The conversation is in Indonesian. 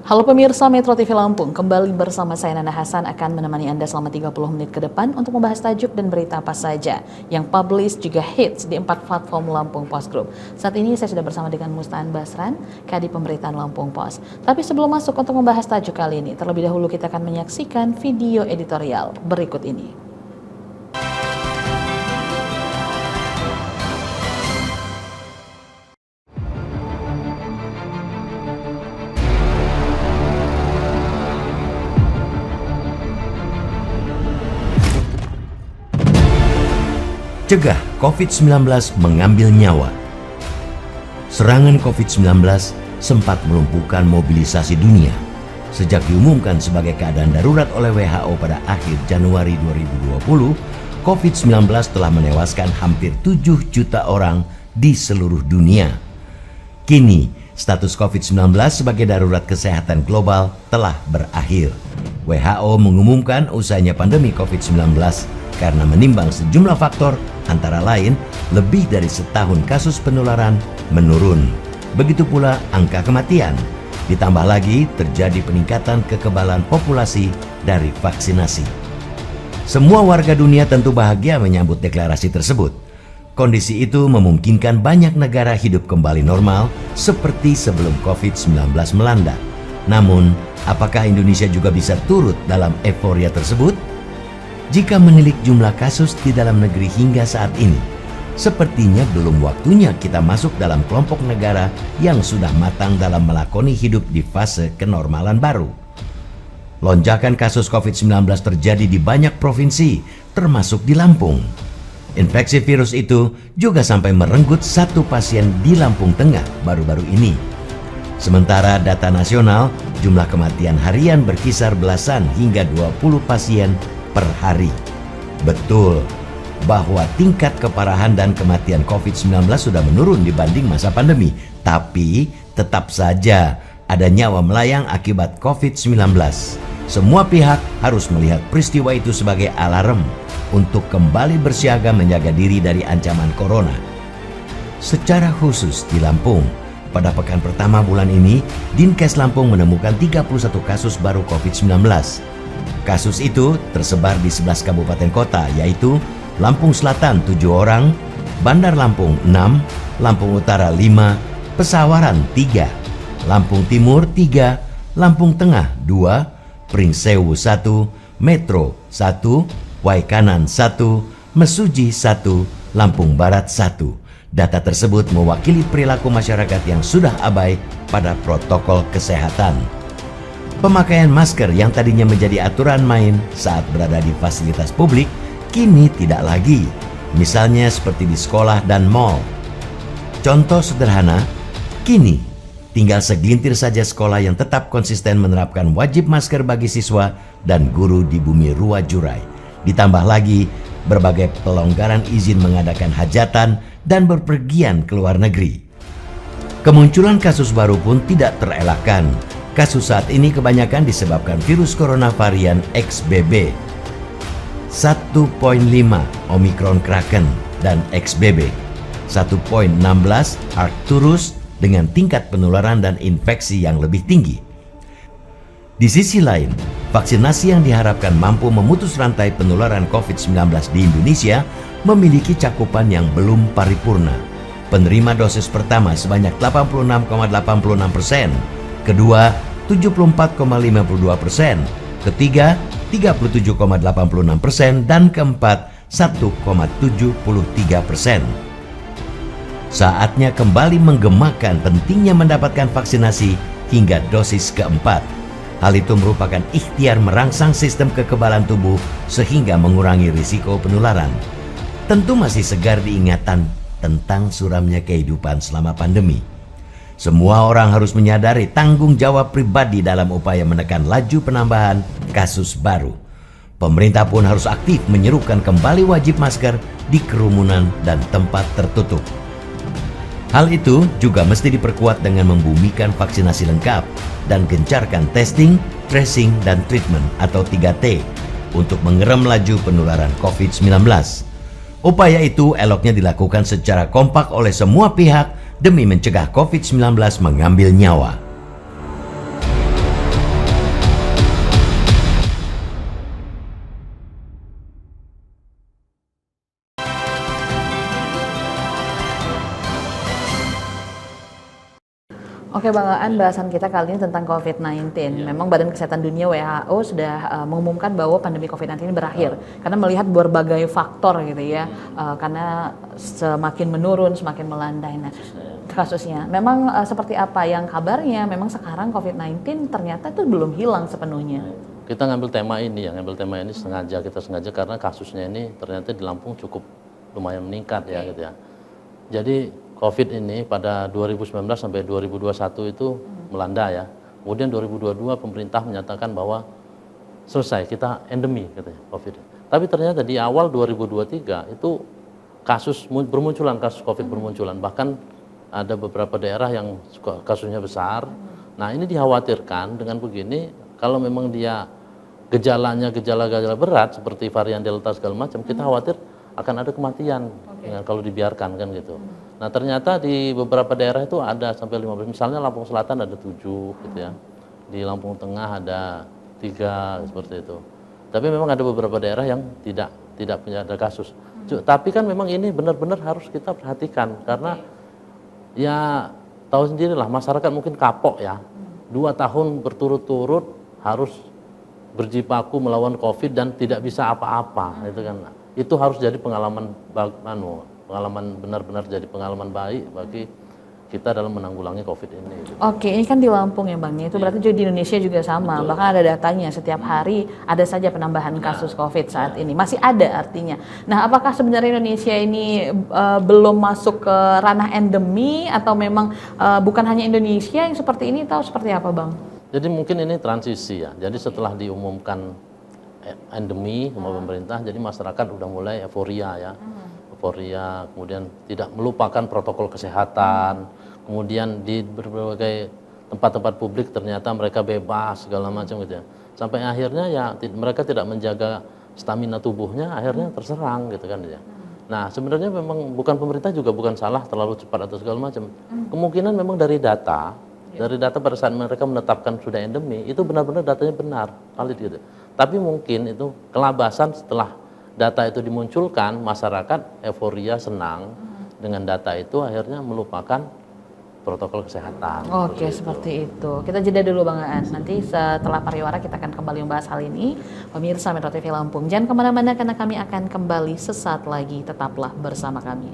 Halo pemirsa Metro TV Lampung, kembali bersama saya Nana Hasan akan menemani Anda selama 30 menit ke depan untuk membahas tajuk dan berita apa saja yang publish juga hits di 4 platform Lampung Post Group. Saat ini saya sudah bersama dengan Mustaan Basran, Kadif Pemberitaan Lampung Post. Tapi sebelum masuk untuk membahas tajuk kali ini, terlebih dahulu kita akan menyaksikan video editorial berikut ini. Cegah COVID-19 mengambil nyawa. Serangan COVID-19 sempat melumpuhkan mobilisasi dunia. Sejak diumumkan sebagai keadaan darurat oleh WHO pada akhir Januari 2020, COVID-19 telah menewaskan hampir 7 juta orang di seluruh dunia. Kini, status COVID-19 sebagai darurat kesehatan global telah berakhir. WHO mengumumkan usainya pandemi COVID-19 karena menimbang sejumlah faktor, antara lain lebih dari setahun kasus penularan menurun. Begitu pula angka kematian. Ditambah lagi terjadi peningkatan kekebalan populasi dari vaksinasi. Semua warga dunia tentu bahagia menyambut deklarasi tersebut. Kondisi itu memungkinkan banyak negara hidup kembali normal seperti sebelum COVID-19 melanda. Namun, apakah Indonesia juga bisa turut dalam euforia tersebut? Jika menilik jumlah kasus di dalam negeri hingga saat ini, sepertinya belum waktunya kita masuk dalam kelompok negara yang sudah matang dalam melakoni hidup di fase kenormalan baru. Lonjakan kasus COVID-19 terjadi di banyak provinsi, termasuk di Lampung. Infeksi virus itu juga sampai merenggut 1 pasien di Lampung Tengah baru-baru ini. Sementara data nasional, jumlah kematian harian berkisar belasan hingga 20 pasien per hari. Betul bahwa tingkat keparahan dan kematian COVID-19 sudah menurun dibanding masa pandemi, tapi tetap saja ada nyawa melayang akibat COVID-19. Semua pihak harus melihat peristiwa itu sebagai alarm untuk kembali bersiaga menjaga diri dari ancaman corona. Secara khusus di Lampung, pada pekan pertama bulan ini, Dinkes Lampung menemukan 31 kasus baru COVID-19. Kasus itu tersebar di 11 kabupaten kota, yaitu Lampung Selatan 7 orang, Bandar Lampung 6, Lampung Utara 5, Pesawaran 3, Lampung Timur 3, Lampung Tengah 2, Pringsewu 1, Metro 1, Waikanan 1, Mesuji 1, Lampung Barat 1. Data tersebut mewakili perilaku masyarakat yang sudah abai pada protokol kesehatan. Pemakaian masker yang tadinya menjadi aturan main saat berada di fasilitas publik, kini tidak lagi. Misalnya seperti di sekolah dan mal. Contoh sederhana, kini tinggal segelintir saja sekolah yang tetap konsisten menerapkan wajib masker bagi siswa dan guru di bumi Rua Jurai. Ditambah lagi berbagai pelonggaran izin mengadakan hajatan dan berpergian ke luar negeri. Kemunculan kasus baru pun tidak terelakkan. Kasus saat ini kebanyakan disebabkan virus corona varian XBB 1.5 Omicron Kraken dan XBB 1.16 Arcturus dengan tingkat penularan dan infeksi yang lebih tinggi. Di sisi lain, vaksinasi yang diharapkan mampu memutus rantai penularan COVID-19 di Indonesia memiliki cakupan yang belum paripurna. Penerima dosis pertama sebanyak 86,86%, kedua 74,52%, ketiga 37,86%, dan keempat 1,73%. Saatnya kembali menggemakan pentingnya mendapatkan vaksinasi hingga dosis keempat. Hal itu merupakan ikhtiar merangsang sistem kekebalan tubuh sehingga mengurangi risiko penularan. Tentu masih segar diingatan tentang suramnya kehidupan selama pandemi. Semua orang harus menyadari tanggung jawab pribadi dalam upaya menekan laju penambahan kasus baru. Pemerintah pun harus aktif menyerukan kembali wajib masker di kerumunan dan tempat tertutup. Hal itu juga mesti diperkuat dengan membumikan vaksinasi lengkap dan gencarkan testing, tracing, dan treatment atau 3T untuk mengerem laju penularan COVID-19. Upaya itu eloknya dilakukan secara kompak oleh semua pihak demi mencegah COVID-19 mengambil nyawa. Oke Bang Aan, bahasan kita kali ini tentang COVID-19. Memang Badan Kesehatan Dunia WHO sudah mengumumkan bahwa pandemi COVID-19 ini berakhir karena melihat berbagai faktor gitu ya. Karena semakin menurun, semakin melandai kasusnya. Memang seperti apa yang kabarnya? Memang sekarang COVID-19 ternyata itu belum hilang sepenuhnya. Kita ngambil tema ini sengaja, kita sengaja karena kasusnya ini ternyata di Lampung cukup lumayan meningkat ya gitu ya. Jadi COVID ini pada 2019 sampai 2021 itu melanda ya. Kemudian 2022 pemerintah menyatakan bahwa selesai, kita endemi katanya COVID. Tapi ternyata di awal 2023 itu bermunculan kasus COVID bermunculan. Bahkan ada beberapa daerah yang kasusnya besar. Nah ini dikhawatirkan dengan begini, kalau memang dia gejala berat seperti varian Delta segala macam, kita khawatir akan ada kematian kalau dibiarkan kan gitu. Nah ternyata di beberapa daerah itu ada sampai 15, misalnya Lampung Selatan ada 7 gitu ya, di Lampung Tengah ada 3 seperti itu. Tapi memang ada beberapa daerah yang tidak punya ada kasus. Tapi kan memang ini benar-benar harus kita perhatikan karena ya tahu sendirilah masyarakat mungkin kapok ya, 2 tahun berturut-turut harus berjibaku melawan COVID dan tidak bisa apa-apa itu kan. Itu harus jadi pengalaman benar-benar jadi pengalaman baik bagi kita dalam menanggulangi COVID ini. Oke, ini kan di Lampung ya Bang, itu berarti juga di Indonesia juga sama. Betul. Bahkan ada datanya, setiap hari ada saja penambahan kasus COVID saat ini. Masih ada artinya. Nah, apakah sebenarnya Indonesia ini belum masuk ke ranah endemi atau memang bukan hanya Indonesia yang seperti ini, atau seperti apa Bang? Jadi mungkin ini transisi ya. Jadi setelah diumumkan endemi sama pemerintah, jadi masyarakat udah mulai euforia ya. Euforia, kemudian tidak melupakan protokol kesehatan, kemudian di berbagai tempat-tempat publik ternyata mereka bebas segala macam gitu ya. Sampai akhirnya ya mereka tidak menjaga stamina tubuhnya, akhirnya terserang gitu kan ya. Nah sebenarnya memang bukan pemerintah juga bukan salah terlalu cepat atau segala macam. Kemungkinan memang dari data pada saat mereka menetapkan sudah endemi itu benar-benar datanya benar, valid gitu. Tapi mungkin itu kelabasan setelah data itu dimunculkan, masyarakat euforia senang dengan data itu akhirnya melupakan protokol kesehatan. Oke, seperti itu. Kita jeda dulu Bang Aan. Nanti setelah pariwara kita akan kembali membahas hal ini. Pemirsa Metro TV Lampung, jangan kemana-mana karena kami akan kembali sesaat lagi. Tetaplah bersama kami.